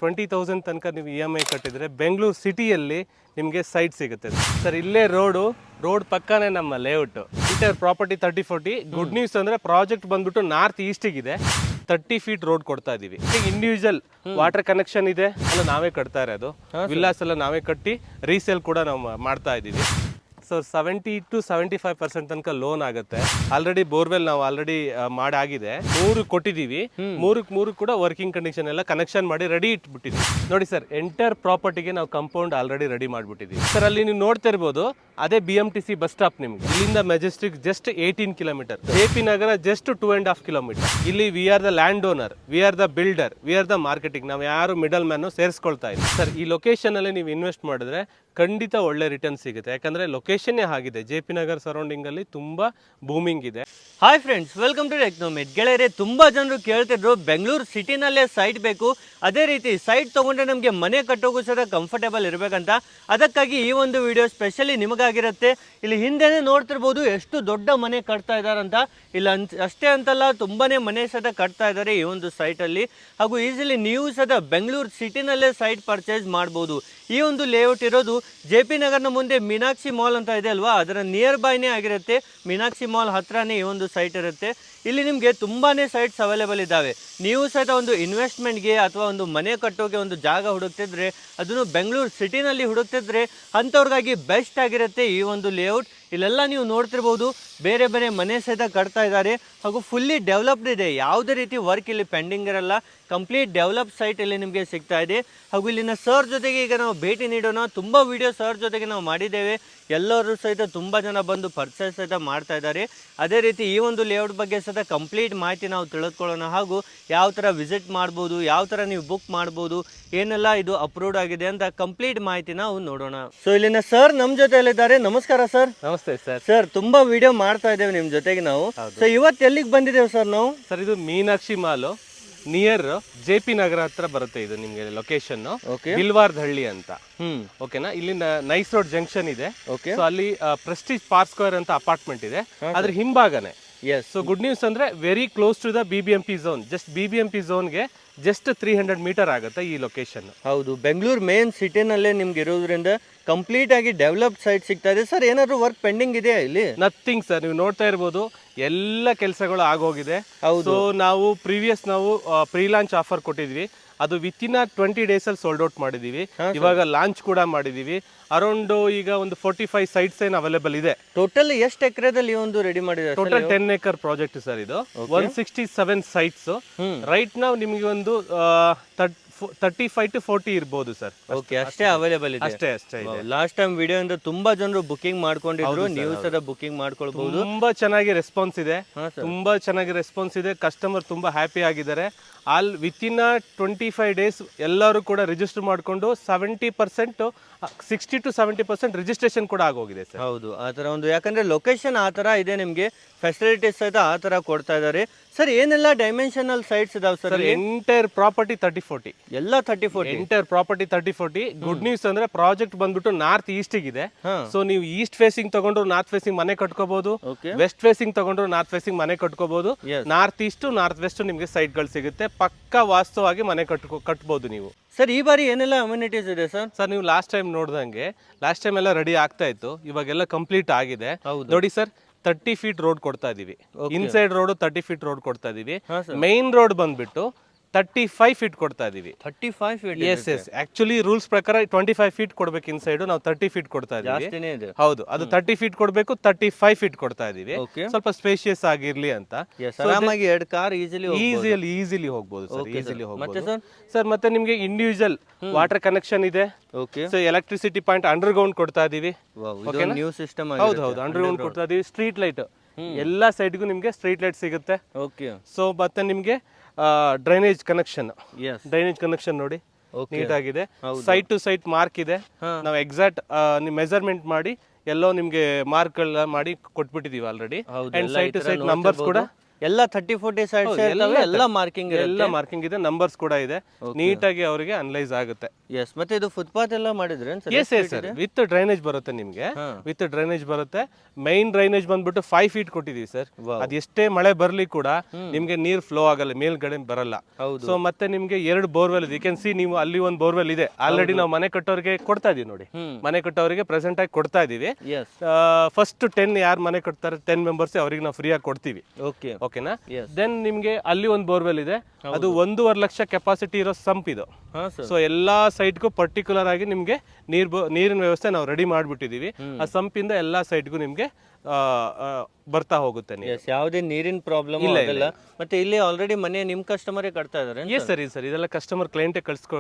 20,000 ತನಕ ನೀವು EMI ಕಟ್ಟಿದ್ರೆ ಬೆಂಗಳೂರು ಸಿಟಿಯಲ್ಲಿ ನಿಮಗೆ ಸೈಟ್ ಸಿಗುತ್ತೆ ಸರ್. ಇಲ್ಲೇ ರೋಡ್ ಪಕ್ಕನೇ ನಮ್ಮ layout. Inter property 3040. Good news ಅಂದ್ರೆ ಪ್ರಾಜೆಕ್ಟ್ ಬಂದ್ಬಿಟ್ಟು ನಾರ್ತ್ ಈಸ್ಟಿಗಿದೆ. 30 ಫೀಟ್ ರೋಡ್ ಕೊಡ್ತಾ ಇದೀವಿ. ಇಂಡಿವಿಜುವಲ್ ವಾಟರ್ ಕನೆಕ್ಷನ್ ಇದೆ, ಅಲ್ಲ ನಾವೇ ಕಟ್ತಾ ಇರೋದು. ವಿಲ್ಲಾಸ್ ಎಲ್ಲ ನಾವೇ ಕಟ್ಟಿ ರೀಸೇಲ್ ಕೂಡ ನಾವು ಮಾಡ್ತಾ ಇದೀವಿ. ಸೊ 70 to 75% ತನಕ ಲೋನ್ ಆಗುತ್ತೆ. ಆಲ್ರೆಡಿ ಬೋರ್ವೆಲ್ ನಾವು ಆಲ್ರೆಡಿ ಮಾಡಾಗಿದೆ. 3 ಕೊಟ್ಟಿದ್ದೀವಿ. 3 ಕೂಡ ವರ್ಕಿಂಗ್ ಕಂಡೀಷನ್ ಎಲ್ಲ ಕನೆಕ್ಷನ್ ಮಾಡಿ ರೆಡಿ ಇಟ್ಬಿಟ್ಟಿದ್ವಿ. ನೋಡಿ ಸರ್, ಎಂಟರ್ ಪ್ರಾಪರ್ಟಿಗೆ ನಾವು ಕಂಪೌಂಡ್ ಆಲ್ರೆಡಿ ರೆಡಿ ಮಾಡ್ಬಿಟ್ಟಿದ್ದೀವಿ ಸರ್. ಅಲ್ಲಿ ನೀವು ನೋಡ್ತಾ ಇರ್ಬೋದು, ಅದೇ BMTC ಬಸ್ ಸ್ಟಾಪ್. ನಿಮ್ಗೆ ಇಲ್ಲಿಂದ ಮೆಜೆಸ್ಟಿಕ್ ಜಸ್ಟ್ 18 ಕಿಲೋಮೀಟರ್, JP ನಗರ ಜಸ್ಟ್ 2.5 ಕಿಲೋಮೀಟರ್. ಇಲ್ಲಿ we are the land owner, we are the builder, we are the marketing. ನಾವು ಯಾರು ಮಿಡಲ್ ಮ್ಯಾನ್ ಸೇರಿಸ್ಕೊಳ್ತಾ ಇಲ್ಲ ಸರ್. ಈ ಲೊಕೇಶನ್ ಅಲ್ಲಿ ನೀವು ಇನ್ವೆಸ್ಟ್ ಮಾಡಿದ್ರೆ ಖಂಡಿತ ಒಳ್ಳೆ ರಿಟರ್ನ್ ಸಿಗುತ್ತೆ. ಯಾಕಂದ್ರೆ ಲೊಕೇಶನ್ ಆಗಿದೆ, JP ನಗರ್ ಸರೌಂಡಿಂಗ್ ಅಲ್ಲಿ ತುಂಬಾ ಬೂಮಿಂಗ್ ಇದೆ. Hi friends, welcome to Technomet. ಗೆಳೆಯರೆ, ತುಂಬಾ ಜನರು ಕೇಳ್ತಿದ್ರು ಬೆಂಗಳೂರು ಸಿಟಿನಲ್ಲೇ ಸೈಟ್ ಬೇಕು, ಅದೇ ರೀತಿ ಸೈಟ್ ತಗೊಂಡ್ರೆ ನಮಗೆ ಮನೆ ಕಟ್ಟೋಕ್ಕೂ ಸಹ ಕಂಫರ್ಟೇಬಲ್ ಇರಬೇಕಂತ. ಅದಕ್ಕಾಗಿ ಈ ಒಂದು ವಿಡಿಯೋ ಸ್ಪೆಷಲಿ ನಿಮಗಾಗಿರುತ್ತೆ. ಇಲ್ಲಿ ಹಿಂದೆನೇ ನೋಡ್ತಿರ್ಬೋದು ಎಷ್ಟು ದೊಡ್ಡ ಮನೆ ಕಟ್ತಾ ಇದ್ದಾರಂತ. ಇಲ್ಲ ಅಷ್ಟೇ ಅಂತಲ್ಲ, ತುಂಬಾನೇ ಮನೆ ಸಹ ಕಟ್ತಾ ಇದ್ದಾರೆ ಈ ಒಂದು ಸೈಟಲ್ಲಿ. ಹಾಗೂ ಈಸಿಲಿ ನೀವು ಸಹ ಬೆಂಗಳೂರು ಸಿಟಿನಲ್ಲೇ ಸೈಟ್ ಪರ್ಚೇಸ್ ಮಾಡ್ಬೋದು. ಈ ಒಂದು ಲೇಔಟ್ ಇರೋದು JP ನಗರ್ನ ಮುಂದೆ ಮೀನಾಕ್ಷಿ ಮಾಲ್ ಅಂತ ಇದೆ ಅಲ್ವಾ, ಅದರ ನಿಯರ್ ಬೈನೇ ಆಗಿರುತ್ತೆ. ಮೀನಾಕ್ಷಿ ಮಾಲ್ ಹತ್ರನೇ ಈ ಒಂದು ಸೈಟ್ ಇರುತ್ತೆ. ಇಲ್ಲಿ ನಿಮಗೆ ತುಂಬಾನೇ ಸೈಟ್ಸ್ ಅವೈಲೇಬಲ್ ಇದ್ದಾವೆ. ನೀವು ಸಹಿತ ಒಂದು ಇನ್ವೆಸ್ಟ್ಮೆಂಟ್ಗೆ ಅಥವಾ ಒಂದು ಮನೆ ಕಟ್ಟೋಕೆ ಒಂದು ಜಾಗ ಹುಡುಕ್ತಿದ್ರೆ, ಅದನ್ನು ಬೆಂಗಳೂರು ಸಿಟಿನಲ್ಲಿ ಹುಡುಕ್ತಿದ್ರೆ ಅಂಥವ್ರಿಗಾಗಿ ಬೆಸ್ಟ್ ಆಗಿರುತ್ತೆ ಈ ಒಂದು ಲೇಔಟ್. ಇಲ್ಲೆಲ್ಲ ನೀವು ನೋಡ್ತಿರ್ಬೋದು, ಬೇರೆ ಬೇರೆ ಮನೆ ಸಹಿತ ಕಟ್ತಾ ಇದ್ದಾರೆ. ಹಾಗೂ ಫುಲ್ಲಿ ಡೆವಲಪ್ಡ್ ಇದೆ, ಯಾವುದೇ ರೀತಿ ವರ್ಕ್ ಇಲ್ಲಿ ಪೆಂಡಿಂಗ್ ಇರಲ್ಲ. ಕಂಪ್ಲೀಟ್ ಡೆವಲಪ್ ಸೈಟ್ ಇಲ್ಲಿ ನಿಮಗೆ ಸಿಗ್ತಾ ಇದೆ. ಹಾಗೂ ಇಲ್ಲಿನ ಸರ್ ಜೊತೆಗೆ ಈಗ ನಾವು ಭೇಟಿ ನೀಡೋಣ. ತುಂಬ ವಿಡಿಯೋ ಸರ್ ಜೊತೆಗೆ ನಾವು ಮಾಡಿದ್ದೇವೆ. ಎಲ್ಲರೂ ಸಹಿತ ತುಂಬ ಜನ ಬಂದು ಪರ್ಚೇಸ್ ಸಹಿತ ಮಾಡ್ತಾ ಇದ್ದಾರೆ. ಅದೇ ರೀತಿ ಈ ಒಂದು ಲೇಔಟ್ ಬಗ್ಗೆ ಸಹಿತ ಕಂಪ್ಲೀಟ್ ಮಾಹಿತಿ ನಾವು ತಿಳಿದುಕೊಳ್ಳೋಣ. ಹಾಗೂ ಯಾವ ಥರ ವಿಸಿಟ್ ಮಾಡ್ಬೋದು, ಯಾವ ಥರ ನೀವು ಬುಕ್ ಮಾಡ್ಬೋದು, ಏನೆಲ್ಲ ಇದು ಅಪ್ರೂವ್ಡ್ ಆಗಿದೆ ಅಂತ ಕಂಪ್ಲೀಟ್ ಮಾಹಿತಿ ನಾವು ನೋಡೋಣ. ಸೊ ಇಲ್ಲಿನ ಸರ್ ನಮ್ಮ ಜೊತೆಯಲ್ಲಿದ್ದಾರೆ. ನಮಸ್ಕಾರ ಸರ್. ನಮಸ್ತೆ ಸರ್. ಸರ್, ತುಂಬಾ ವಿಡಿಯೋ ಮಾಡ್ತಾ ಇದ್ದೇವೆ ನಿಮ್ಮ ಜೊತೆಗೆ ನಾವು. ಸೊ ಇವತ್ತು ಎಲ್ಲಿಗೆ ಬಂದಿದ್ದೇವೆ ಸರ್ ನಾವು? ಸರ್, ಇದು Meenakshi mall near JP Nagar ಹತ್ರ ಬರುತ್ತೆ. ಇದು ನಿಮ್ಗೆ ಲೊಕೇಶನ್ ಬಿಲ್ವಾರ್ದಹಳ್ಳಿ ಅಂತ. ಓಕೆನಾ? ಇಲ್ಲಿಂದ ನೈಸ್ ರೋಡ್ ಜಂಕ್ಷನ್ ಇದೆ. ಸೊ ಅಲ್ಲಿ ಪ್ರೆಸ್ಟೀಜ್ ಪಾರ್ಕ್ ಸ್ಕ್ವೇರ್ ಅಂತ ಅಪಾರ್ಟ್ಮೆಂಟ್ ಇದೆ, ಅದ್ರ ಹಿಂಭಾಗನೆ. ಸೊ ಗುಡ್ ನ್ಯೂಸ್ ಅಂದ್ರೆ very close to the BBMP zone. Just BBMP ಝೋನ್ಗೆ ಜಸ್ಟ್ 300 ಮೀಟರ್ ಆಗುತ್ತೆ ಈ ಲೊಕೇಶನ್. ಹೌದು, ಬೆಂಗಳೂರು ಮೇನ್ ಸಿಟಿನಲ್ಲೇ ನಿಮ್ಗೆ ಇರೋದ್ರಿಂದ ಕಂಪ್ಲೀಟ್ ಆಗಿ ಡೆವಲಪ್ ಸೈಟ್ ಸಿಗ್ತಾ ಇದೆ. ಸರ್, ಏನಾದ್ರು ವರ್ಕ್ ಪೆಂಡಿಂಗ್ ಇದೆಯಾ ಇಲ್ಲಿ? ನಥಿಂಗ್ ಸರ್, ನೀವು ನೋಡ್ತಾ ಇರ್ಬೋದು ಎಲ್ಲ ಕೆಲಸಗಳು ಆಗೋಗಿದೆ. ಸೊ ನಾವು ಪ್ರೀ ಲಾಂಚ್ ಆಫರ್ ಕೊಟ್ಟಿದ್ವಿ, ಅದು ವಿತಿನ್ 20 days ಅಲ್ಲಿ ಸೋಲ್ಡ್ ಔಟ್ ಮಾಡಿದೀವಿ. ಇವಾಗ ಲಾಂಚ್ ಕೂಡ ಮಾಡಿದೀವಿ. ಅರೌಂಡ್ ಈಗ ಒಂದು 45 ಸೈಟ್ಸ್ ಏನು ಅವೈಲೇಬಲ್ ಇದೆ. ಟೋಟಲ್ ಎಷ್ಟು ಎಕರೆದಲ್ಲಿ ಒಂದು ರೆಡಿ ಮಾಡಿದ್ದಾರೆ? ಟೋಟಲ್ 10 acre ಪ್ರಾಜೆಕ್ಟ್ ಸರ್ ಇದು. 167 ಸೈಟ್ಸ್. ರೈಟ್ ನಾವು ನಿಮಗೆ ಒಂದು 35 to 40 ಇರ್ಬೋದು ಸರ್. ಓಕೆ, ಅಷ್ಟೇ ಅವೈಲೇಬಲ್ ಇದೆ. ಅಷ್ಟೇ ಇದೆ. ಲಾಸ್ಟ್ ಟೈಮ್ ವಿಡಿಯೋ ಇಂದ ತುಂಬಾ ಜನರು ಬುಕಿಂಗ್ ಮಾಡ್ಕೊಂಡಿದ್ರು, ನೀವು ಸಹ ಬುಕಿಂಗ್ ಮಾಡ್ಕೊಳ್ಬಹುದು. ತುಂಬಾ ಚೆನ್ನಾಗಿ ರೆಸ್ಪಾನ್ಸ್ ಇದೆ. ಕಸ್ಟಮರ್ ತುಂಬಾ ಹ್ಯಾಪಿ ಆಗಿದ್ದಾರೆ. ವಿತಿನ್ 25 days ಎಲ್ಲರೂ ಕೂಡ ರಿಜಿಸ್ಟರ್ ಮಾಡ್ಕೊಂಡು 60 to 70% ರಿಜಿಸ್ಟ್ರೇಷನ್ ಕೂಡ ಆಗೋಗಿದೆ ಸರ್. ಹೌದು, ಆ ತರ ಒಂದು, ಯಾಕಂದ್ರೆ ಲೊಕೇಶನ್ ಆ ತರ ಇದೆ, ನಿಮ್ಗೆ ಫೆಸಿಲಿಟೀಸ್ ಸಹಿತ ಆ ತರ ಕೊಡ್ತಾ ಇದ್ದಾರೆ. ಸರ್, ಏನೆಲ್ಲ ಡೈಮೆನ್ಷನಲ್ ಸೈಟ್ಸ್ ಇದಾವೆ ಸರ್? ಎಂಟೈರ್ ಪ್ರಾಪರ್ಟಿ 3040 ಎಲ್ಲ 3040. Entire property 3040. ಗುಡ್ ನ್ಯೂಸ್ ಅಂದ್ರೆ ಪ್ರಾಜೆಕ್ಟ್ ಬಂದ್ಬಿಟ್ಟು ನಾರ್ತ್ ಈಸ್ಟಿಗಿದೆ. ಸೊ ನೀವು ಈಸ್ಟ್ ಫೇಸಿಂಗ್ ತಗೊಂಡ್ರು ನಾರ್ತ್ ಫೇಸಿಂಗ್ ಮನೆ ಕಟ್ಕೋಬಹುದು, ವೆಸ್ಟ್ ಫೇಸಿಂಗ್ ತಗೊಂಡ್ರು ನಾರ್ತ್ ಫೇಸಿಂಗ್ ಮನೆ ಕಟ್ಕೋಬಹುದು. ನಾರ್ತ್ ಈಸ್ಟ್ ನಾರ್ತ್ ವೆಸ್ಟ್ ನಿಮ್ಗೆ ಸೈಟ್ ಗಳು ಸಿಗುತ್ತೆ. ಪಕ್ಕಾ ವಾಸ್ತವವಾಗಿ ಮನೆ ಕಟ್ಬೋದು ನೀವು. ಸರ್, ಈ ಬಾರಿ ಏನೆಲ್ಲ ಅಮ್ಯುನಿಟೀಸ್ ಇದೆ ಸರ್? ಸರ್, ನೀವು ಲಾಸ್ಟ್ ಟೈಮ್ ನೋಡ್ದಂಗೆ ಲಾಸ್ಟ್ ಟೈಮ್ ಎಲ್ಲ ರೆಡಿ ಆಗ್ತಾ ಇತ್ತು, ಇವಾಗೆಲ್ಲ ಕಂಪ್ಲೀಟ್ ಆಗಿದೆ. ನೋಡಿ ಸರ್, 30 ಫೀಟ್ ರೋಡ್ ಕೊಡ್ತಾ ಇದೀವಿ. ಇನ್ಸೈಡ್ ರೋಡ್ 30 ಫೀಟ್ ರೋಡ್ ಕೊಡ್ತಾ ಇದೀವಿ. ಮೈನ್ ರೋಡ್ ಬಂದ್ಬಿಟ್ಟು 35 ಫೀಟ್ ಕೊಡ್ತಾ ಇದೀವಿ. 35 ಫೀಟ್? ಎಸ್. ಆಕ್ಚುಲಿ ರೂಲ್ಸ್ ಪ್ರಕಾರ 25 ಫೀಟ್ ಕೊಡ್ಬೇಕು ಇನ್ಸೈಡ್, ನಾವು 30 ಫೀಟ್ ಕೊಡ್ತಾ ಇದೀವಿ. ಹೌದು, ಅದು 30 ಫೀಟ್ ಕೊಡ್ಬೇಕು, 35 ಫೀಟ್ ಕೊಡ್ತಾ ಇದೀವಿ. ಸ್ವಲ್ಪ ಸ್ಪೇಷಿಯಸ್ ಆಗಿರ್ಲಿ ಅಂತ. ಆರಾಮಾಗಿ 2 ಕಾರ್ ಈಸಿಲಿ ಹೋಗ್ಬೋದು ಸರ್. ಈಸಿಲಿ ಹೋಗ್ಬೋದು ಸರ್. ಮತ್ತೆ ನಿಮ್ಗೆ ಇಂಡಿವಿಜುವಲ್ ವಾಟರ್ ಕನೆಕ್ಷನ್ ಇದೆ. So electricity point under ground ಕೊಡ್ತಾ ಇದೀವಿ. New system. ಹೌದು, ಅಂಡರ್ ಗ್ರೌಂಡ್ ಕೊಡ್ತಾ ಇದೀವಿ. ಸ್ಟ್ರೀಟ್ ಲೈಟ್ ಎಲ್ಲಾ ಸೈಡ್ಗೂ ನಿಮ್ಗೆ ಸ್ಟ್ರೀಟ್ ಲೈಟ್ ಸಿಗುತ್ತೆ. ಸೊ ಮತ್ತೆ ನಿಮ್ಗೆ ಡ್ರೈನೇಜ್ ಕನೆಕ್ಷನ್ ನೋಡಿ ನೀಟ್ ಆಗಿದೆ. ಸೈಟ್ ಟು ಸೈಟ್ ಮಾರ್ಕ್ ಇದೆ. ನಾವು ಎಕ್ಸಾಕ್ಟ್ ಮೆಜರ್ಮೆಂಟ್ ಮಾಡಿ ಎಲ್ಲೋ ನಿಮ್ಗೆ ಮಾರ್ಕ್ ಮಾಡಿ ಕೊಟ್ಬಿಟ್ಟಿದೀವಿ already. And site to site numbers ಕೂಡ ಎಲ್ಲ 30-40 ಸೈಡ್ಸ್ ಇರ್ತವೆ, ಎಲ್ಲ ಮಾರ್ಕಿಂಗ್ ಎಲ್ಲ ಮಾರ್ಕಿಂಗ್ ಇದೆ, ನಂಬರ್ಸ್ ಕೂಡ ಇದೆ, ನೀಟಾಗಿ ಅವರಿಗೆ ಅನಲೈಸ್ ಆಗುತ್ತೆ. ಎಸ್, ಮತ್ತೆ ಇದು ಫುಟ್ಪಾತ್ ಎಲ್ಲ ಮಾಡಿದ್ರೆ ಎಸ್ ಸರ್, ವಿತ್ ಡ್ರೈನೇಜ್ ಬರುತ್ತೆ ನಿಮ್ಗೆ, ವಿತ್ ಡ್ರೈನೇಜ್ ಬರುತ್ತೆ. ಮೈನ್ ಡ್ರೈನೇಜ್ ಬಂದ್ಬಿಟ್ಟು 5 feet ಕೊಟ್ಟಿದೀವಿ ಸರ್. ಅದ್ ಎಷ್ಟೇ ಮಳೆ ಬರ್ಲಿ ಕೂಡ ನಿಮ್ಗೆ ನೀರ್ ಫ್ಲೋ ಆಗಲ್ಲ, ಮೇಲ್ಗಡೆ ಬರಲ್ಲ. ಸೊ ಮತ್ತೆ ನಿಮ್ಗೆ 2 ಬೋರ್ವೆಲ್ ಇದೆ. ಯು ಕ್ಯಾನ್ ಸಿ, ನೀವು ಅಲ್ಲಿ ಒಂದು ಬೋರ್ವೆಲ್ ಇದೆ ಆಲ್ರೆಡಿ ನಾವು ಮನೆ ಕಟ್ಟೋರಿಗೆ ಕೊಡ್ತಾ ಇದೀವಿ ನೋಡಿ, ಮನೆ ಕಟ್ಟೋರಿಗೆ ಪ್ರೆಸೆಂಟ್ ಆಗಿ ಕೊಡ್ತಾ ಇದೀವಿ. ಫಸ್ಟ್ 10 ಯಾರು ಮನೆ ಕಟ್ತಾರೆ 10 ಮೆಂಬರ್ಸ್ ಅವರಿಗೆ ನಾವು ಫ್ರೀ ಆಗಿ ಕೊಡ್ತೀವಿ. ಓಕೆನಾ? ದೆನ್ ನಿಮ್ಗೆ ಅಲ್ಲಿ ಒಂದು ಬೋರ್ವೆಲ್ ಇದೆ, ಅದು 1.5 ಲಕ್ಷ ಕೆಪಾಸಿಟಿ ಇರೋ ಸಂಪ್ ಇದು. ಸೊ ಎಲ್ಲಾ ಸೈಟ್ಗೂ ಪರ್ಟಿಕ್ಯುಲರ್ ಆಗಿ ನಿಮ್ಗೆ ನೀರಿನ ವ್ಯವಸ್ಥೆ ನಾವು ರೆಡಿ ಮಾಡ್ಬಿಟ್ಟಿದೀವಿ. ಆ ಸಂಪಿಂದ ಎಲ್ಲಾ ಸೈಟ್ಗೂ ನಿಮ್ಗೆ ಬರ್ತಾ ಹೋಗುತ್ತೆ. ಯಾವುದೇ ನೀರಿನ ಪ್ರಾಬ್ಲಮ್ ಇಲ್ಲ. ಮತ್ತೆ ಇಲ್ಲಿ ಆಲ್ರೆಡಿ ಮನೆ ನಿಮ್ ಕಸ್ಟಮರ್ ಕಟ್ತಾ ಇದಾರೆ? ಎಸ್ ಸರ್, ಸರ್ ಇದೆಲ್ಲ ಕಸ್ಟಮರ್ ಕ್ಲೈಂಟ್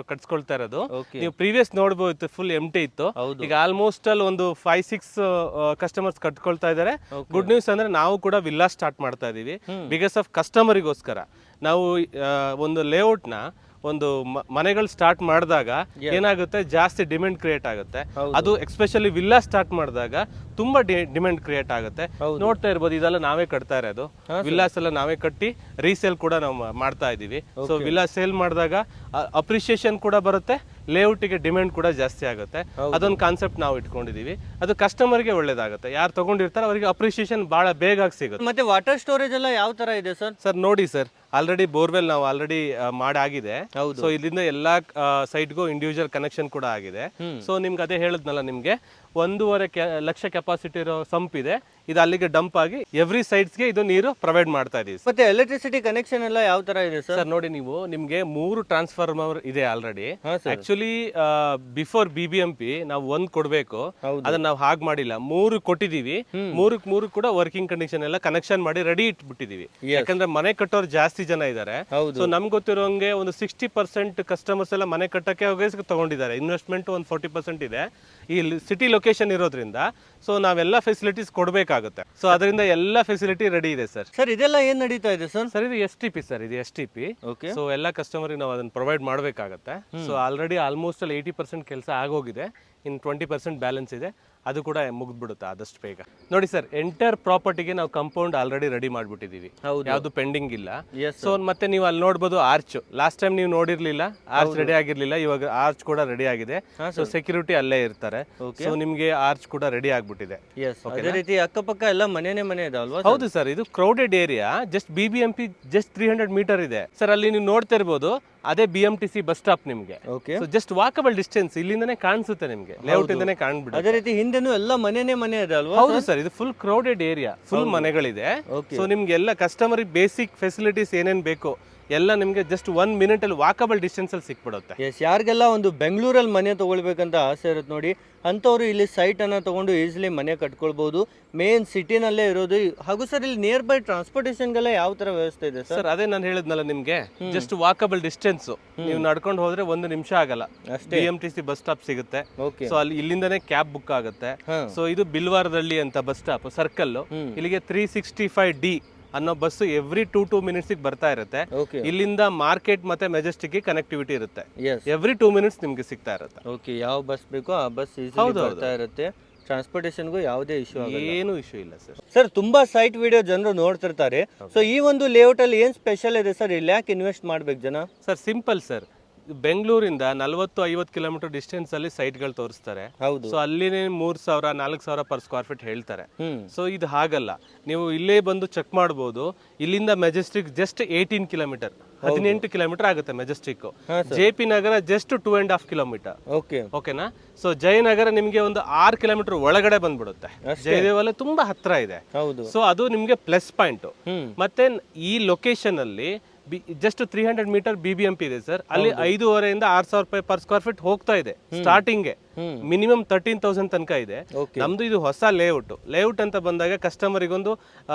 ಕಟ್ಸ್ಕೊಳ್ತಾ ಇರೋದು. ನೀವು ಪ್ರೀವಿಯಸ್ ನೋಡ್ಬೋದು, ಫುಲ್ ಎಂಟಿ ಇತ್ತು. ಈಗ ಆಲ್ಮೋಸ್ಟ್ ಅಲ್ಲಿ ಒಂದು 5-6 ಕಸ್ಟಮರ್ಸ್ ಕಟ್ಕೊಳ್ತಾ ಇದಾರೆ. ಗುಡ್ ನ್ಯೂಸ್ ಅಂದ್ರೆ ನಾವು ಕೂಡ ವಿಲ್ಲಾ ಸ್ಟಾರ್ಟ್ ಮಾಡ್ತಾ ಇದೀವಿ ಬಿಕಾಸ್ ಆಫ್ ಕಸ್ಟಮರಿಗೋಸ್ಕರ. ನಾವು ಒಂದು ಲೇಔಟ್ ನ ಒಂದು ಮನೆಗಳು ಸ್ಟಾರ್ಟ್ ಮಾಡಿದಾಗ ಏನಾಗುತ್ತೆ, ಜಾಸ್ತಿ ಡಿಮ್ಯಾಂಡ್ ಕ್ರಿಯೇಟ್ ಆಗುತ್ತೆ. ಅದು ಎಕ್ಸ್ಪೆಷಲಿ ವಿಲ್ಲಾ ಸ್ಟಾರ್ಟ್ ಮಾಡಿದಾಗ ತುಂಬಾ ಡಿಮ್ಯಾಂಡ್ ಕ್ರಿಯೇಟ್ ಆಗುತ್ತೆ. ನೋಡ್ತಾ ಇರ್ಬೋದು, ಇದೆಲ್ಲ ನಾವೇ ಕಟ್ತಾ ಇರೋದು. ವಿಲ್ಲಾಸ್ ಎಲ್ಲ ನಾವೇ ಕಟ್ಟಿ ರೀಸೇಲ್ ಕೂಡ ನಾವು ಮಾಡ್ತಾ ಇದೀವಿ. ಸೊ ವಿಲ್ಲಾ ಸೇಲ್ ಮಾಡಿದಾಗ ಅಪ್ರಿಸಿಯೇಷನ್ ಕೂಡ ಬರುತ್ತೆ, ಲೇಔಟಿಗೆ ಡಿಮ್ಯಾಂಡ್ ಕೂಡ ಜಾಸ್ತಿ ಆಗುತ್ತೆ. ಅದೊಂದು ಕಾನ್ಸೆಪ್ಟ್ ನಾವು ಇಟ್ಕೊಂಡಿದೀವಿ. ಅದು ಕಸ್ಟಮರ್ಗೆ ಒಳ್ಳೇದಾಗುತ್ತೆ, ಯಾರು ತಗೊಂಡಿರ್ತಾರೆ ಅವರಿಗೆ ಅಪ್ರಿಸಿಯೇಷನ್ ಬಹಳ ಬೇಗ ಸಿಗುತ್ತೆ. ಮತ್ತೆ ವಾಟರ್ ಸ್ಟೋರೇಜ್ ಎಲ್ಲ ಯಾವ ತರ ಇದೆ ಸರ್? ಸರ್ ನೋಡಿ ಸರ್, ಆಲ್ರೆಡಿ ಬೋರ್ವೆಲ್ ನಾವು ಆಲ್ರೆಡಿ ಮಾಡಾಗಿದೆ. ಸೊ ಇಲ್ಲಿಂದ ಎಲ್ಲಾ ಸೈಟ್ಗೂ ಇಂಡಿವಿಜುವಲ್ ಕನೆಕ್ಷನ್ ಕೂಡ ಆಗಿದೆ. ಸೊ ನಿಮ್ಗೆ ಅದೇ ಹೇಳಿದ್ನಲ್ಲ, ನಿಮ್ಗೆ 1.5 ಲಕ್ಷ ಕೆಪಾಸಿಟಿ ಇರೋ ಸಂಪ್ ಇದೆ. ಇದು ಅಲ್ಲಿಗೆ ಡಂಪ್ ಆಗಿ ಎವ್ರಿ ಸೈಟ್ಸ್ಗೆ ಇದು ನೀರು ಪ್ರೊವೈಡ್ ಮಾಡ್ತಾ ಇದೀವಿ. ಮತ್ತೆ ಎಲೆಕ್ಟ್ರಿಸಿಟಿ ಕನೆಕ್ಷನ್ ಎಲ್ಲ ಯಾವ ತರ ಇದೆ ಸರ್? ನೋಡಿ, ನಿಮ್ಗೆ 3 ಟ್ರಾನ್ಸ್ಫಾರ್ಮರ್ ಇದೆ ಆಲ್ರೆಡಿ. ಆಕ್ಚುಲಿ ಬಿಫೋರ್ BBMP ನಾವು 1 ಕೊಡ್ಬೇಕು, ಅದನ್ನ ನಾವು ಹಾಗೆ ಮಾಡಿಲ್ಲ, 3 ಕೊಟ್ಟಿದೀವಿ. 3 ಕೂಡ ವರ್ಕಿಂಗ್ ಕಂಡೀಷನ್ ಎಲ್ಲ ಕನೆಕ್ಷನ್ ಮಾಡಿ ರೆಡಿ ಇಟ್ಬಿಟ್ಟಿದೀವಿ. ಯಾಕಂದ್ರೆ ಮನೆ ಕಟ್ಟೋರು ಜಾಸ್ತಿ ಜನ ಇದ್ದಾರೆ. ಸೊ ನಮ್ಗೆ ಗೊತ್ತಿರೋಂಗೆ ಒಂದು 60% ಕಸ್ಟಮರ್ಸ್ ಎಲ್ಲ ಮನೆ ಕಟ್ಟಕ್ಕೆ ತಗೊಂಡಿದ್ದಾರೆ. ಇನ್ವೆಸ್ಟ್ಮೆಂಟ್ ಒಂದು 40% ಇದೆ. ಈ ಸಿಟಿ ಲೊಕೇಶನ್ ಇರೋದ್ರಿಂದ ಸೊ ನಾವೆಲ್ಲ ಫೆಸಿಲಿಟೀಸ್ ಕೊಡಬೇಕಾಗುತ್ತೆ. ಸೊ ಅದರಿಂದ ಎಲ್ಲ ಫೆಸಿಲಿಟಿ ರೆಡಿ ಇದೆ ಸರ್. ಸರ್ ಇದೆಲ್ಲ ಏನ್ ನಡೀತಾ ಇದೆ ಸರ್? ಸರ್ ಇದು STP ಸರ್, ಇದು STP. ಸೊ ಎಲ್ಲ ಕಸ್ಟಮರ್ ನಾವು ಅದನ್ನ ಪ್ರೊವೈಡ್ ಮಾಡಬೇಕಾಗತ್ತೆ. ಸೊ ಆಲ್ರೆಡಿ ಆಲ್ಮೋಸ್ಟ್ 80% ಕೆಲಸ ಆಗೋಗಿದೆ, ಇನ್ 20% ಬ್ಯಾಲೆನ್ಸ್ ಇದೆ. ಅದು ಕೂಡ ಮುಗಿದ್ಬಿಡುತ್ತೆ ಆದಷ್ಟು ಬೇಗ. ನೋಡಿ ಸರ್, ಎಂಟರ್ ಪ್ರಾಪರ್ಟಿಗೆ ನಾವು ಕಂಪೌಂಡ್ ಆಲ್ರೆಡಿ ರೆಡಿ ಮಾಡ್ಬಿಟ್ಟಿದೀವಿ, ಯಾವ್ದು ಪೆಂಡಿಂಗ್ ಇಲ್ಲ. ಸೊ ಮತ್ತೆ ನೀವು ಅಲ್ಲಿ ನೋಡ್ಬೋದು ಆರ್ಚ್, ಲಾಸ್ಟ್ ಟೈಮ್ ನೀವು ನೋಡಿರ್ಲಿಲ್ಲ, ಆರ್ಚ್ ರೆಡಿ ಆಗಿರ್ಲಿಲ್ಲ, ಇವಾಗ ಆರ್ಚ್ ಕೂಡ ರೆಡಿ ಆಗಿದೆ. ಸೊ ಸೆಕ್ಯೂರಿಟಿ ಅಲ್ಲೇ ಇರ್ತಾರೆ. ಸೊ ನಿಮ್ಗೆ ಆರ್ಚ್ ಕೂಡ ರೆಡಿ ಆಗ್ಬಿಟ್ಟಿದೆ. ಅದೇ ರೀತಿ ಅಕ್ಕಪಕ್ಕ ಎಲ್ಲ ಮನೆ ಇದಾವಲ್ವಾ? ಹೌದು ಸರ್, ಇದು crowded area. Just BBMP just 300 metre ಇದೆ ಸರ್. ಅಲ್ಲಿ ನೀವು ನೋಡ್ತಾ ಇರ್ಬೋದು, ಅದೇ BMTC ಬಸ್ ಸ್ಟಾಪ್ ನಿಮ್ಗೆ. ಜಸ್ಟ್ ವಾಕಬಲ್ ಡಿಸ್ಟೆನ್ಸ್, ಇಲ್ಲಿಂದಾನೆ ಕಾಣಿಸುತ್ತೆ ನಿಮ್ಗೆ, ಲೇಔಟ್ ಇಂದಾನೆ ಕಾಣ್ಬಿಡುತ್ತೆ. ಅದೇ ರೀತಿ ಹಿಂದೆನೂ ಎಲ್ಲ ಮನೆ ಇದೆ ಅಲ್ವಾ? ಹೌದು ಸರ್, ಇದು ಫುಲ್ ಕ್ರೌಡೆಡ್ ಏರಿಯಾ, ಫುಲ್ ಮನೆಗಳಿದೆ. ಸೊ ನಿಮ್ಗೆ ಎಲ್ಲ ಕಸ್ಟಮರ್ ಬೇಸಿಕ್ ಫೆಸಿಲಿಟೀಸ್ ಏನೇನ್ ಬೇಕು ಎಲ್ಲ ನಿಮ್ಗೆ ಜಸ್ಟ್ 1 minute ಅಲ್ಲಿ ವಾಕಬಲ್ ಡಿಸ್ಟೆನ್ಸ್ ಅಲ್ಲಿ ಸಿಕ್ಬಿಡುತ್ತೆ. ಯಾರಿಗೆಲ್ಲ ಒಂದು ಬೆಂಗಳೂರಲ್ಲಿ ಮನೆ ತಗೊಳ್ಬೇಕಂತ ಆಸೆ ಇರುತ್ತೆ ನೋಡಿ, ಅಂಥವ್ರು ಇಲ್ಲಿ ಸೈಟ್ ಅನ್ನ ತಗೊಂಡು ಈಸಿಲಿ ಮನೆ ಕಟ್ಕೊಳ್ಬಹುದು. ಮೇನ್ ಸಿಟಿನಲ್ಲೇ ಇರೋದು. ಹಾಗೂ ಸರ್ ಇಲ್ಲಿ ನಿಯರ್ ಬೈ ಟ್ರಾನ್ಸ್ಪೋರ್ಟೇಷನ್ಗೆಲ್ಲ ಯಾವ ತರ ವ್ಯವಸ್ಥೆ ಇದೆ ಸರ್? ಅದೇ ನಾನು ಹೇಳಿದ್ನಲ್ಲ ನಿಮ್ಗೆ, ಜಸ್ಟ್ ವಾಕಬಲ್ ಡಿಸ್ಟೆನ್ಸ್. ನೀವು ನಡ್ಕೊಂಡು ಹೋದ್ರೆ 1 ನಿಮಿಷ ಆಗಲ್ಲ, BMTC ಬಸ್ ಸ್ಟಾಪ್ ಸಿಗುತ್ತೆ. ಸೊ ಅಲ್ಲಿ ಇಲ್ಲಿಂದಾನೇ ಕ್ಯಾಬ್ ಬುಕ್ ಆಗುತ್ತೆ. ಸೊ ಇದು ಬಿಲ್ವಾರದಳ್ಳಿ ಅಂತ ಬಸ್ ಸ್ಟಾಪ್ ಸರ್ಕಲ್, ಇಲ್ಲಿಗೆ 365D ಅನ್ನೋ ಬಸ್ ಎವ್ರಿ 2 minutes ಬರ್ತಾ ಇರುತ್ತೆ. ಇಲ್ಲಿಂದ ಮಾರ್ಕೆಟ್ ಮತ್ತೆ ಮೆಜೆಸ್ಟಿಕ್ ಕನೆಕ್ಟಿವಿಟಿ ಇರುತ್ತೆ. ಎವ್ರಿ 2 minutes ನಿಮ್ಗೆ ಸಿಗ್ತಾ ಇರುತ್ತೆ. ಯಾವ ಬಸ್ ಬೇಕೋ ಆ ಬಸ್ ಬರ್ತಾ ಇರುತ್ತೆ. ಟ್ರಾನ್ಸ್ಪೋರ್ಟೇಷನ್ಗೂ ಯಾವುದೇ ಇಶ್ಯೂ ಏನು ಇಶ್ಯೂ ಇಲ್ಲ ಸರ್. ಸರ್ ತುಂಬಾ ಸೈಟ್ ವಿಡಿಯೋ ಜನರು ನೋಡ್ತಿರ್ತಾರೆ. ಸೊ ಈ ಒಂದು ಲೇಔಟ್ ಅಲ್ಲಿ ಏನ್ ಸ್ಪೆಷಲ್ ಇದೆ ಸರ್? ಇಲ್ಲಿ ಯಾಕೆ ಇನ್ವೆಸ್ಟ್ ಮಾಡ್ಬೇಕು ಜನ? ಸರ್ ಸಿಂಪಲ್ ಸರ್, ಬೆಂಗಳೂರಿಂದ 40-50 ಕಿಲೋಮೀಟರ್ ಡಿಸ್ಟೆನ್ಸ್ ಅಲ್ಲಿ ಸೈಟ್ಗಳು ತೋರಿಸ್ತಾರೆ. ಸೊ ಅಲ್ಲಿನೇ 3,000-4,000 ಪರ್ ಸ್ಕ್ವೇರ್ ಫೀಟ್ ಹೇಳ್ತಾರೆ. ಸೊ ಇದು ಹಾಗಲ್ಲ, ನೀವು ಇಲ್ಲೇ ಬಂದು ಚೆಕ್ ಮಾಡಬಹುದು. ಇಲ್ಲಿಂದ ಮೆಜೆಸ್ಟಿಕ್ ಜಸ್ಟ್ 18 ಕಿಲೋಮೀಟರ್, 18 ಕಿಲೋಮೀಟರ್ ಆಗುತ್ತೆ ಮೆಜೆಸ್ಟಿಕ್. JP ನಗರ ಜಸ್ಟ್ 2.5 ಕಿಲೋಮೀಟರ್. ಓಕೆನಾ? ಸೊ ಜಯನಗರ ನಿಮ್ಗೆ ಒಂದು 6 ಕಿಲೋಮೀಟರ್ ಒಳಗಡೆ ಬಂದ್ಬಿಡುತ್ತೆ. ಜಯದೇವಾಲಯ ತುಂಬಾ ಹತ್ರ ಇದೆ. ಸೊ ಅದು ನಿಮ್ಗೆ ಪ್ಲಸ್ ಪಾಯಿಂಟ್. ಮತ್ತೆ ಈ ಲೊಕೇಶನ್ ಅಲ್ಲಿ ಜಸ್ಟ್ 300 ಮೀಟರ್ BBMP ಇದೆ ಸರ್. ಅಲ್ಲಿ 5,500 6,000 ರೂಪಾಯಿ ಪರ್ ಸ್ಕ್ವೇರ್ ಫೀಟ್ ಹೋಗ್ತಾ ಇದೆ ಸ್ಟಾರ್ಟಿಂಗ್. ಮಿನಿಮಮ್ 13,000 ತನಕ ಇದೆ. ನಮ್ದು ಇದು ಹೊಸ ಲೇಔಟ್ ಅಂತ ಬಂದಾಗ ಕಸ್ಟಮರಿಗೊಂದು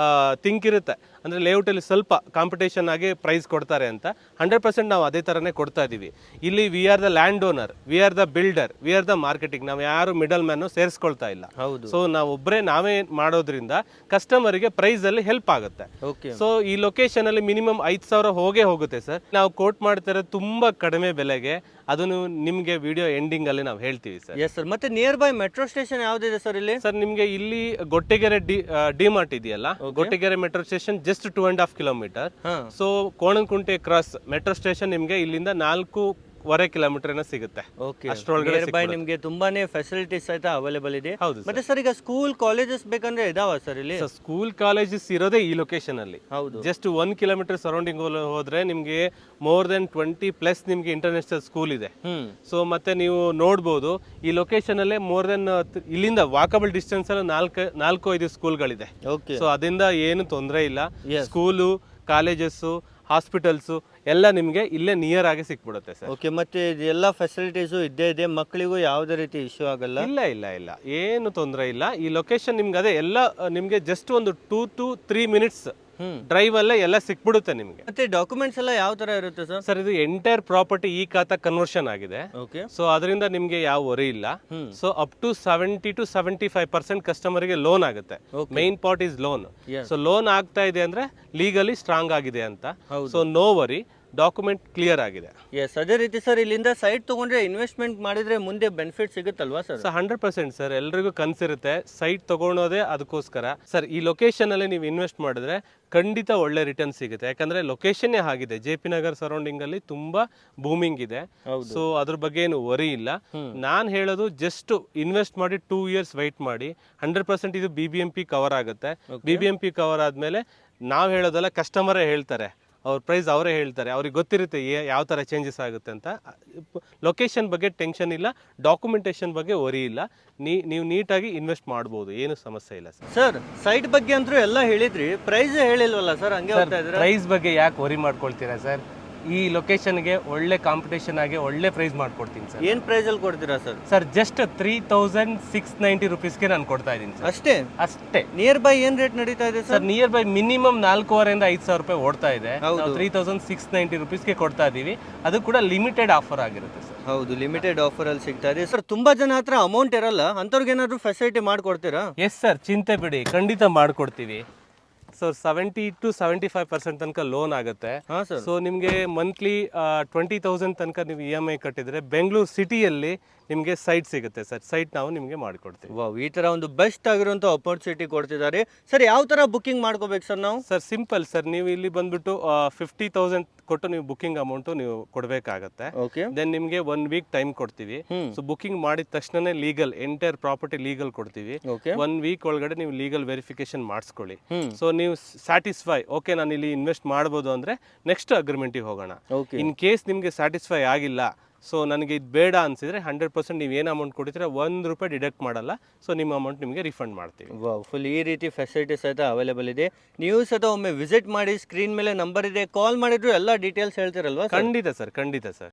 ಥಿಂಕ್ ಇರುತ್ತೆ, ಅಂದ್ರೆ ಲೇಔಟ್ ಅಲ್ಲಿ ಸ್ವಲ್ಪ ಕಾಂಪಿಟೇಷನ್ ಆಗಿ ಪ್ರೈಸ್ ಕೊಡ್ತಾರೆ ಅಂತ. 100% ನಾವು ಅದೇ ತರನೇ ಕೊಡ್ತಾ ಇದೀವಿ. ಇಲ್ಲಿ we are the land owner, we are the builder, we are the marketing. ನಾವು ಯಾರು ಮಿಡಲ್ ಮ್ಯಾನ್ ಸೇರಿಸ್ಕೊಳ್ತಾ ಇಲ್ಲ. ಸೊ ನಾವು ನಾವೇ ಮಾಡೋದ್ರಿಂದ ಕಸ್ಟಮರಿಗೆ ಪ್ರೈಸ್ ಅಲ್ಲಿ ಹೆಲ್ಪ್ ಆಗುತ್ತೆ. ಸೊ ಈ ಲೊಕೇಶನ್ ಅಲ್ಲಿ ಮಿನಿಮಮ್ 5,000 ಹೋಗುತ್ತೆ ಸರ್. ನಾವು ಕೋಟ್ ಮಾಡ್ತಾರೆ ತುಂಬಾ ಕಡಿಮೆ ಬೆಲೆಗೆ. ಅದನ್ನು ನಿಮಗೆ ವಿಡಿಯೋ ಎಂಡಿಂಗ್ ಅಲ್ಲಿ ನಾವು ಹೇಳ್ತೀವಿ ಸರ್. Yes sir. ಮತ್ತೆ ನಿಯರ್ ಬೈ ಮೆಟ್ರೋ ಸ್ಟೇಷನ್ ಯಾವ್ದಿದೆ ಸರ್ ಇಲ್ಲಿ? ಸರ್ ನಿಮಗೆ ಇಲ್ಲಿ ಗೊಟ್ಟೆಗೆರೆ ಡಿಮಾರ್ಟ್ ಇದೆಯಲ್ಲ, Gottigere metro station just 2.5 kilometre. So Konanakunte cross metro station ನಿಮಗೆ ಇಲ್ಲಿಂದ 4.25 ಕಿಲೋಮೀಟರ್ ಸಿಗುತ್ತೆ. ಅಷ್ಟರೊಳಗೆ ಬೈ ನಿಮಗೆ ತುಂಬಾನೇ ಫೆಸಿಲಿಟೀಸ್ ಆಯ್ತಾ ಅವೈಲೇಬಲ್ ಇದೆ. ಹೌದು ಮತ್ತೆ ಸರ್ ಈಗ ಸ್ಕೂಲ್ ಕಾಲೇಜಸ್ ಬೇಕಂದ್ರೆ ಇದಾವ ಸರ್ ಇಲ್ಲಿ? ಸ್ಕೂಲ್ ಕಾಲೇಜಸ್ ಇರೋದೇ ಈ ಲೊಕೇಶನ್ ಅಲ್ಲಿ. ಹೌದು. ಜಸ್ಟ್ 1 ಕಿಲೋಮೀಟರ್ ಸರೌಂಡಿಂಗ್ ಹೋದ್ರೆ ನಿಮ್ಗೆ more than 20+ ನಿಮ್ಗೆ ಇಂಟರ್ನ್ಯಾಷನಲ್ ಸ್ಕೂಲ್ ಇದೆ. ಸೊ ಮತ್ತೆ ನೀವು ನೋಡ್ಬೋದು ಈ ಲೊಕೇಶನ್ ಅಲ್ಲೇ ಮೋರ್ ದೆನ್ ಇಲ್ಲಿಂದ ವಾಕಬಲ್ ಡಿಸ್ಟೆನ್ಸ್ ಅಲ್ಲಿ 4-5 ಸ್ಕೂಲ್ಗಳಿದೆ. ಸೊ ಅದರಿಂದ ಏನು ತೊಂದರೆ ಇಲ್ಲ. ಸ್ಕೂಲು, ಕಾಲೇಜಸ್, ಹಾಸ್ಪಿಟಲ್ಸ್ ಎಲ್ಲ ನಿಮಗೆ ಇಲ್ಲೇ ನಿಯರ್ ಆಗಿ ಸಿಕ್ಬಿಡುತ್ತೆ ಸರ್. ಓಕೆ. ಮತ್ತೆ ಎಲ್ಲ ಫೆಸಿಲಿಟೀಸು ಇದ್ದೇ ಇದೆ, ಮಕ್ಕಳಿಗೂ ಯಾವುದೇ ರೀತಿ ಇಶ್ಯೂ ಆಗಲ್ಲ? ಇಲ್ಲ, ಏನು ತೊಂದರೆ ಇಲ್ಲ. ಈ ಲೊಕೇಶನ್ ನಿಮ್ಗೆ ಅದೇ ಎಲ್ಲ ನಿಮ್ಗೆ ಜಸ್ಟ್ ಒಂದು 2 to 3 ಮಿನಿಟ್ಸ್ ಡ್ರೈವ್ ಅಲ್ಲೇ ಎಲ್ಲ ಸಿಕ್ಬಿಡುತ್ತೆ ನಿಮ್ಗೆ. ಮತ್ತೆ ಡಾಕ್ಯುಮೆಂಟ್ಸ್ ಎಲ್ಲ ಯಾವ ತರ ಇರುತ್ತೆ ಸರ್? ಸರ್ ಇದು ಎಂಟೈರ್ ಪ್ರಾಪರ್ಟಿ ಈ ಖಾತಾ ಕನ್ವರ್ಷನ್ ಆಗಿದೆ. ಓಕೆ. ಸೊ ಅದರಿಂದ ನಿಮ್ಗೆ ಯಾವ ವರಿ ಇಲ್ಲ. So up to 70 to 75% customer ಗೆ ಲೋನ್ ಆಗುತ್ತೆ. Main part is loan. So loan ಆಗ್ತಾ ಇದೆ ಅಂದ್ರೆ ಲೀಗಲಿ ಸ್ಟ್ರಾಂಗ್ ಆಗಿದೆ ಅಂತ. So no worry, document clear ಆಗಿದೆ. ಎಸ್. ಅದೇ ರೀತಿ ಸರ್ ಇಲ್ಲಿಂದ ಸೈಟ್ ತಗೊಂಡ್ರೆ ಇನ್ವೆಸ್ಟ್ಮೆಂಟ್ ಮಾಡಿದ್ರೆ ಮುಂದೆ ಬೆನಿಫಿಟ್ ಸಿಗುತ್ತಲ್ವಾ ಸರ್? 100% ಸರ್, ಎಲ್ರಿಗೂ ಕನ್ಸಿರುತ್ತೆ ಸೈಟ್ ತಗೊಳೋದೇ ಅದಕ್ಕೋಸ್ಕರ. ಸರ್ ಈ ಲೊಕೇಶನ್ ಅಲ್ಲಿ ನೀವು ಇನ್ವೆಸ್ಟ್ ಮಾಡಿದ್ರೆ ಖಂಡಿತ ಒಳ್ಳೆ ರಿಟರ್ನ್ ಸಿಗುತ್ತೆ. ಯಾಕಂದ್ರೆ ಲೊಕೇಶನ್ ಆಗಿದೆ, JP ನಗರ್ ಸರೌಂಡಿಂಗ್ ಅಲ್ಲಿ ತುಂಬಾ ಬೂಮಿಂಗ್ ಇದೆ. ಸೊ ಅದ್ರ ಬಗ್ಗೆ ಏನು ವರಿ ಇಲ್ಲ. ನಾನ್ ಹೇಳೋದು ಜಸ್ಟ್ ಇನ್ವೆಸ್ಟ್ ಮಾಡಿ 2 years ವೈಟ್ ಮಾಡಿ. 100% ಇದು BBMP ಕವರ್ ಆಗುತ್ತೆ. BBMP ಕವರ್ ಆದ್ಮೇಲೆ ನಾವ್ ಹೇಳೋದಲ್ಲ, ಕಸ್ಟಮರೇ ಹೇಳ್ತಾರೆ, ಅವ್ರ ಪ್ರೈಸ್ ಅವರೇ ಹೇಳ್ತಾರೆ. ಅವ್ರಿಗೆ ಗೊತ್ತಿರುತ್ತೆ ಯಾವ ಥರ ಚೇಂಜಸ್ ಆಗುತ್ತೆ ಅಂತ. ಲೊಕೇಶನ್ ಬಗ್ಗೆ ಟೆನ್ಷನ್ ಇಲ್ಲ, ಡಾಕ್ಯುಮೆಂಟೇಶನ್ ಬಗ್ಗೆ ವರಿ ಇಲ್ಲ. ನೀವು ನೀಟಾಗಿ ಇನ್ವೆಸ್ಟ್ ಮಾಡ್ಬೋದು, ಏನು ಸಮಸ್ಯೆ ಇಲ್ಲ ಸರ್. ಸರ್ ಸೈಟ್ ಬಗ್ಗೆ ಅಂತೂ ಎಲ್ಲ ಹೇಳಿದ್ರಿ, ಪ್ರೈಸ್ ಹೇಳಿಲ್ವಲ್ಲ ಸರ್? ಹಂಗೆ ಹೋಗ್ತಾ ಇದ್ರೆ ಪ್ರೈಸ್ ಬಗ್ಗೆ ಯಾಕೆ ವರಿ ಮಾಡ್ಕೊಳ್ತೀರಾ ಸರ್? ಈ ಲೊಕೇಶನ್ಗೆ ಒಳ್ಳೆ ಕಾಂಪಿಟೇಷನ್ ಆಗಿ ಒಳ್ಳೆ ಪ್ರೈಸ್ ಮಾಡ್ಕೊಡ್ತೀನಿ ಸರ್. ಏನ್ ಪ್ರೈಸ್ ಅಲ್ಲಿ ಕೊಡ್ತೀರಾ ಸರ್? ಸರ್ ಜಸ್ಟ್ 3690 ರುಪೀಸ್ಗೆ ನಾನು ಕೊಡ್ತಾ ಇದ್ದೀನಿ ಸರ್. ಅಷ್ಟೇ. ನಿಯರ್ ಬೈ ಏನ್ ರೇಟ್ ನಡೀತಾ ಇದೆ ಸರ್? ನಿಯರ್ ಬೈ ಮಿನಿಮಮ್ 4,500 ರೂಪಾಯಿ ಓಡ್ತಾ ಇದೆ. 3690 ರುಪೀಸ್ಗೆ ಕೊಡ್ತಾ ಇದೀವಿ. ಅದು ಕೂಡ ಲಿಮಿಟೆಡ್ ಆಫರ್ ಆಗಿರುತ್ತೆ ಸರ್. ಹೌದು, ಲಿಮಿಟೆಡ್ ಆಫರ್ ಅಲ್ಲಿ ಸಿಗ್ತಾ ಇದೆ ಸರ್. ತುಂಬಾ ಜನ ಹತ್ರ ಅಮೌಂಟ್ ಇರಲ್ಲ, ಅಂತವ್ರಿಗೆ ಏನಾದ್ರು ಫೆಸಿಲಿಟಿ ಮಾಡ್ಕೊಡ್ತೀರಾ? ಎಸ್ ಸರ್, ಚಿಂತೆ ಬಿಡಿ, ಖಂಡಿತ ಮಾಡ್ಕೊಡ್ತೀವಿ. ಸೊ 70 to 75% ತನಕ ಲೋನ್ ಆಗುತ್ತೆ. ಸೊ ನಿಮಗೆ ಮಂತ್ಲಿ 20,000 ತನಕ ನೀವು EMI ಕಟ್ಟಿದ್ರೆ ಬೆಂಗಳೂರು ಸಿಟಿಯಲ್ಲಿ ನಿಮಗೆ ಸೈಟ್ ಸಿಗುತ್ತೆ ಸರ್. ಸೈಟ್ ನಾವು ನಿಮಗೆ ಮಾಡಿಕೊಡ್ತೀವಿ. ವಾವ್, ಈ ತರ ಒಂದು ಬೆಸ್ಟ್ ಆಗಿರುವಂತ ಅಪರ್ಚುನಿಟಿ ಕೊಡ್ತಿದ್ದಾರೆ ಸರ್. ಯಾವ ತರ ಬುಕಿಂಗ್ ಮಾಡ್ಕೋಬೇಕು ಸರ್ ನಾವು? ಸರ್ ಸಿಂಪಲ್ ಸರ್, ನೀವು ಇಲ್ಲಿ ಬಂದ್ಬಿಟ್ಟು 50,000 ಕೊಟ್ಟು ನೀವು ಬುಕಿಂಗ್ ಅಮೌಂಟ್ ನೀವು ಕೊಡಬೇಕಾಗತ್ತೆ. ದೆನ್ ನಿಮಗೆ 1 week ಟೈಮ್ ಕೊಡ್ತೀವಿ. ಸೊ ಬುಕಿಂಗ್ ಮಾಡಿದ ತಕ್ಷಣ ಲೀಗಲ್ ಎಂಟೈರ್ ಪ್ರಾಪರ್ಟಿ ಲೀಗಲ್ ಕೊಡ್ತೀವಿ. 1 week ಒಳಗಡೆ ನೀವು ಲೀಗಲ್ ವೆರಿಫಿಕೇಶನ್ ಮಾಡಿಸ್ಕೊಳ್ಳಿ. ಸೊ ನೀವು ಸ್ಯಾಟಿಸ್ಫೈ, ಓಕೆ ನಾನು ಇಲ್ಲಿ ಇನ್ವೆಸ್ಟ್ ಮಾಡ್ಬೋದು ಅಂದ್ರೆ ನೆಕ್ಸ್ಟ್ ಅಗ್ರಿಮೆಂಟಿಗೆ ಹೋಗೋಣ. ಇನ್ ಕೇಸ್ ನಿಮಗೆ ಸ್ಯಾಟಿಸ್ಫೈ ಆಗಿಲ್ಲ, ಸೊ ನನಗೆ ಇದು ಬೇಡ ಅನ್ಸಿದ್ರೆ 100% ನೀವು ಏನು ಅಮೌಂಟ್ ಕೊಡ್ತೀರಾ ₹1 ಡಿಡಕ್ಟ್ ಮಾಡಲ್ಲ. ಸೊ ನಿಮ್ಮ ಅಮೌಂಟ್ ನಿಮಗೆ ರಿಫಂಡ್ ಮಾಡ್ತೀವಿ. ಫುಲ್ ಈ ರೀತಿ ಫೆಸಿಲಿಟೀಸ್ ಸಹಿತ ಅವೈಲೇಬಲ್ ಇದೆ. ನೀವು ಸಹಿತ ಒಮ್ಮೆ ವಿಸಿಟ್ ಮಾಡಿ, ಸ್ಕ್ರೀನ್ ಮೇಲೆ ನಂಬರ್ ಇದೆ, ಕಾಲ್ ಮಾಡಿದ್ರು ಎಲ್ಲ ಡೀಟೇಲ್ಸ್ ಹೇಳ್ತಿರಲ್ವಾ? ಖಂಡಿತ ಸರ್, ಖಂಡಿತ ಸರ್.